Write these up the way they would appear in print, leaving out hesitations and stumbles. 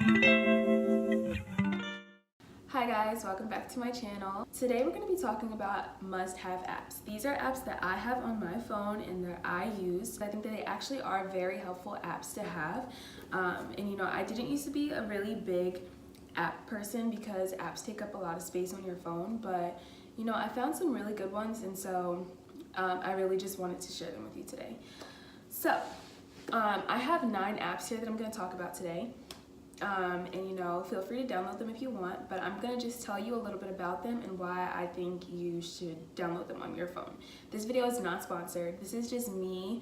Hi guys, welcome back to my channel. Today we're going to be talking about must-have apps. These are apps that I have on my phone and that I use. I think that they actually are very helpful apps to have. I didn't used to be a really big app person because apps take up a lot of space on your phone, but I found some really good ones, and so I really just wanted to share them with you today. So I have 9 apps here that I'm going to talk about today. Feel free to download them if you want, but I'm gonna just tell you a little bit about them and why I think you should download them on your phone. This video is not sponsored. This is just me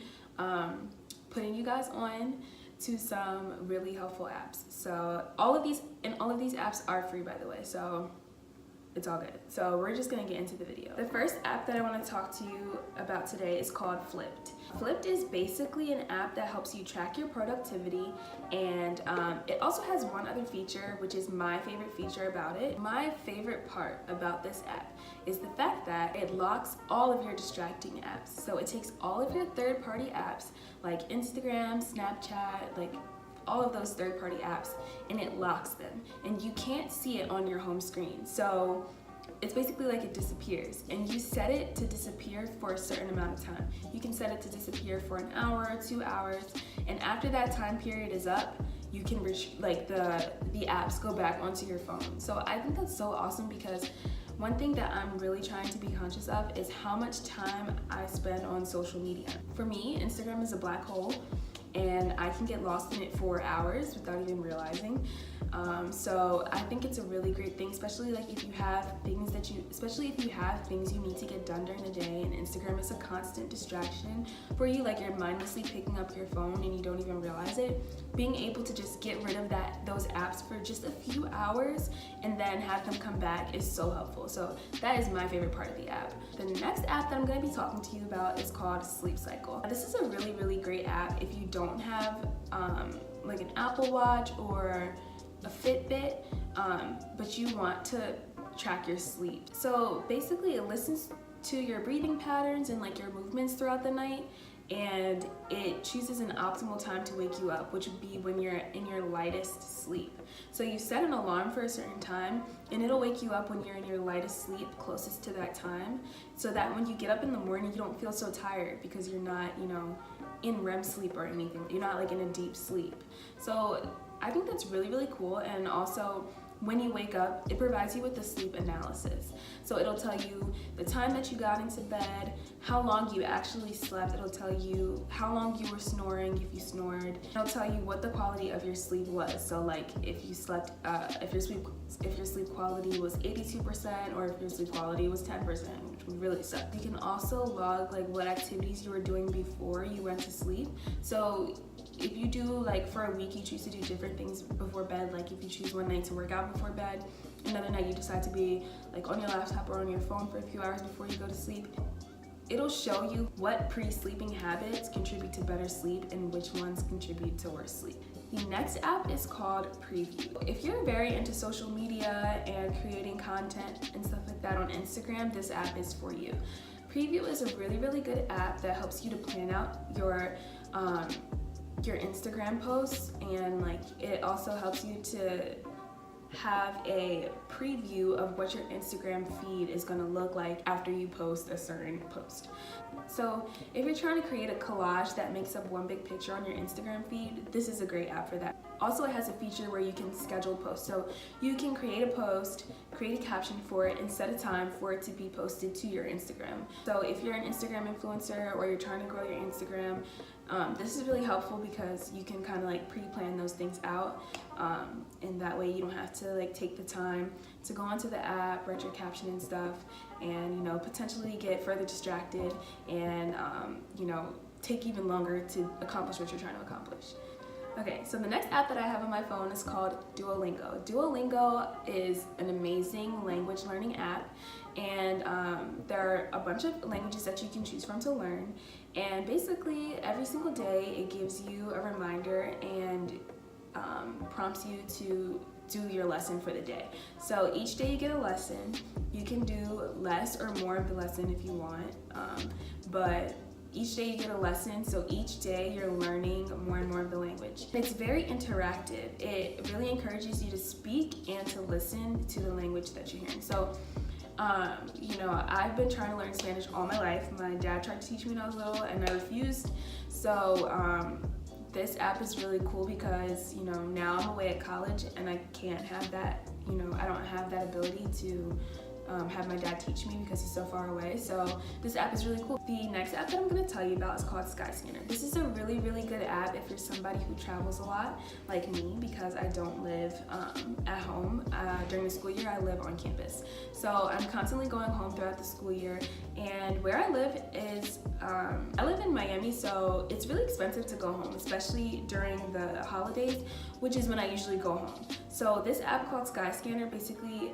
putting you guys on to some really helpful apps. So all of these apps are free, by the way, so it's all good. So we're just gonna get into the video. The first app that I want to talk to you about today is called Flipped. Flipped is basically an app that helps you track your productivity, and it also has one other feature, which is my favorite feature about it. My favorite part about this app is the fact that it locks all of your distracting apps. So it takes all of your third-party apps like Instagram, Snapchat, like all of those third-party apps, and it locks them, and you can't see it on your home screen. So it's basically like it disappears, and you set it to disappear for a certain amount of time. You can set it to disappear for an hour, 2 hours, and after that time period is up, you can the apps go back onto your phone. So I think that's so awesome, because one thing that I'm really trying to be conscious of is how much time I spend on social media. For me, Instagram is a black hole, and I can get lost in it for hours without even realizing. So I think it's a really great thing, especially if you have things you need to get done during the day, and Instagram is a constant distraction for you, like you're mindlessly picking up your phone and you don't even realize it. Being able to just get rid of those apps for just a few hours and then have them come back is so helpful. So that is my favorite part of the app. The next app that I'm going to be talking to you about is called Sleep Cycle. This is a really, really great app if you don't have like an Apple Watch or a Fitbit, but you want to track your sleep. So basically it listens to your breathing patterns and your movements throughout the night, and it chooses an optimal time to wake you up, which would be when you're in your lightest sleep. So you set an alarm for a certain time, and it'll wake you up when you're in your lightest sleep, closest to that time, so that when you get up in the morning, you don't feel so tired because you're not, in REM sleep or anything. You're not in a deep sleep. So I think that's really, really cool. And also, when you wake up, it provides you with a sleep analysis. So it'll tell you the time that you got into bed, how long you actually slept. It'll tell you how long you were snoring, if you snored. It'll tell you what the quality of your sleep was. So if you slept, if your sleep quality was 82%, or if your sleep quality was 10%, which would really suck. You can also log what activities you were doing before you went to sleep. So if you do for a week, you choose to do different things before bed, if you choose one night to work out before bed, another night you decide to be on your laptop or on your phone for a few hours before you go to sleep, it'll show you what pre-sleeping habits contribute to better sleep and which ones contribute to worse sleep. The next app is called Preview. If you're very into social media and creating content and stuff like that on Instagram, this app is for you. Preview is a really, really good app that helps you to plan out your Instagram posts, and it also helps you to have a preview of what your Instagram feed is going to look like after you post a certain post. So if you're trying to create a collage that makes up one big picture on your Instagram feed, this is a great app for that. Also, it has a feature where you can schedule posts. So you can create a post, create a caption for it, and set a time for it to be posted to your Instagram. So if you're an Instagram influencer or you're trying to grow your Instagram, this is really helpful because you can kind of pre-plan those things out, and that way you don't have to take the time to go onto the app, write your caption and stuff, and potentially get further distracted and take even longer to accomplish what you're trying to accomplish. Okay, so the next app that I have on my phone is called Duolingo. Duolingo is an amazing language learning app, and there are a bunch of languages that you can choose from to learn, and basically every single day it gives you a reminder and prompts you to do your lesson for the day. So each day you get a lesson. You can do less or more of the lesson if you want, but each day you get a lesson, so each day you're learning more and more of the language. It's very interactive. It really encourages you to speak and to listen to the language that you're hearing. So you know, I've been trying to learn Spanish all my life. My dad tried to teach me when I was little and I refused. So this app is really cool because, you know, now I'm away at college and I can't have that, you know, I don't have that ability to have my dad teach me because he's so far away. So this app is really cool. The next app that I'm going to tell you about is called Skyscanner. This is a really, really good app if you're somebody who travels a lot like me, because I don't live at home. During the school year, I live on campus. So I'm constantly going home throughout the school year. And where I live is, I live in Miami, so it's really expensive to go home, especially during the holidays, which is when I usually go home. So this app called Skyscanner basically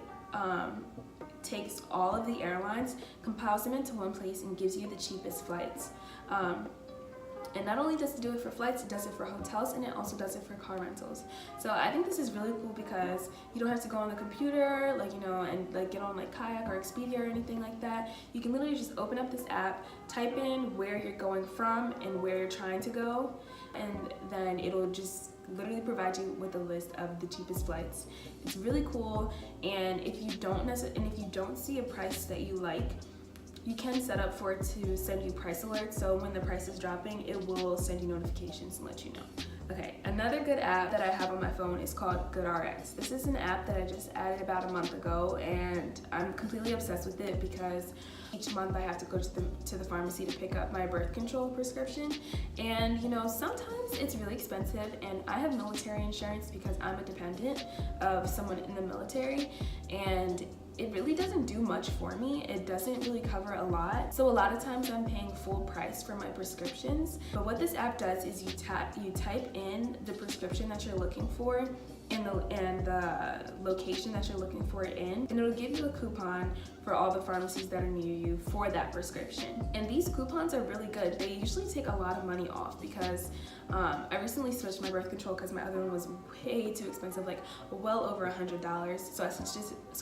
takes all of the airlines, compiles them into one place, and gives you the cheapest flights. And not only does it do it for flights, it does it for hotels, and it also does it for car rentals. So I think this is really cool because you don't have to go on the computer, like, you know, and like get on like Kayak or Expedia or anything like that. You can literally just open up this app, type in where you're going from and where you're trying to go, and then it'll just literally provide you with a list of the cheapest flights. It's really cool, and if you don't see a price that you like, you can set up for it to send you price alerts. So when the price is dropping, it will send you notifications and let you know. Okay, another good app that I have on my phone is called GoodRx. This is an app that I just added about a month ago, and I'm completely obsessed with it because each month I have to go to the pharmacy to pick up my birth control prescription. And you know, sometimes it's really expensive, and I have military insurance because I'm a dependent of someone in the military, and it really doesn't do much for me. It doesn't really cover a lot. So a lot of times I'm paying full price for my prescriptions. But what this app does is you type in the prescription that you're looking for and the location that you're looking for it in, and it'll give you a coupon for all the pharmacies that are near you for that prescription. And these coupons are really good. They usually take a lot of money off because I recently switched my birth control because my other one was way too expensive, like well over $100. So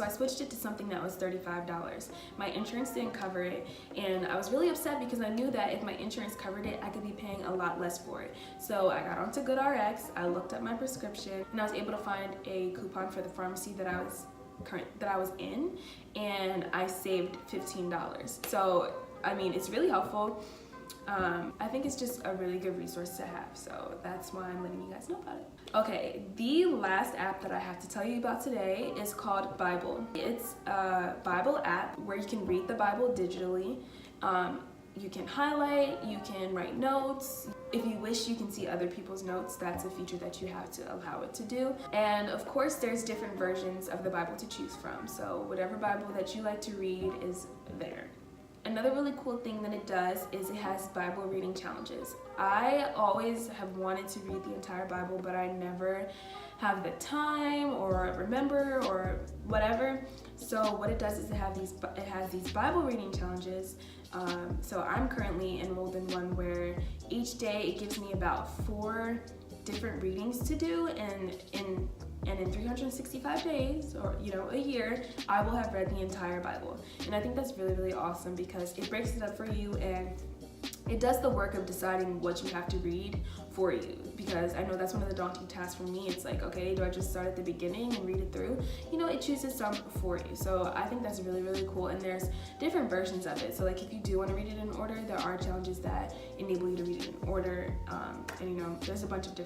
I switched it to something that was $35. My insurance didn't cover it, and I was really upset because I knew that if my insurance covered it, I could be paying a lot less for it. So I got onto GoodRx, I looked up my prescription, and I was able to find a coupon for the pharmacy that I was in, and I saved $15. So I mean, it's really helpful. I think it's just a really good resource to have, so that's why I'm letting you guys know about it. Okay, the last app that I have to tell you about today is called Bible. It's a Bible app where you can read the Bible digitally. You can highlight, you can write notes. If you wish, you can see other people's notes. That's a feature that you have to allow it to do. And of course, there's different versions of the Bible to choose from. So whatever Bible that you like to read is there. Another really cool thing that it does is it has Bible reading challenges. I always have wanted to read the entire Bible, but I never have the time or remember or whatever. So what it does is it has these Bible reading challenges. So I'm currently enrolled in one where each day it gives me about 4 different readings to do, and in 365 days, or you know, a year, I will have read the entire Bible. And I think that's really, really awesome because it breaks it up for you, and it does the work of deciding what you have to read for you, because I know that's one of the daunting tasks for me. It's like, okay, do I just start at the beginning and read it through? You know, it chooses some for you. So I think that's really, really cool, and there's different versions of it. So like if you do want to read it in order, there are challenges that enable you to read it in order, and you know, there's a bunch of other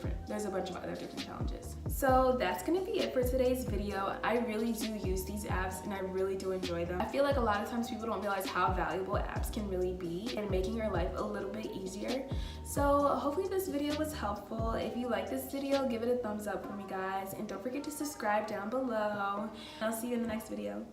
different challenges. So that's gonna be it for today's video. I really do use these apps and I really do enjoy them. I feel like a lot of times people don't realize how valuable apps can really be in making your life a little bit easier. So hopefully this video was helpful. If you like this video, give it a thumbs up for me, guys, and don't forget to subscribe down below. I'll see you in the next video.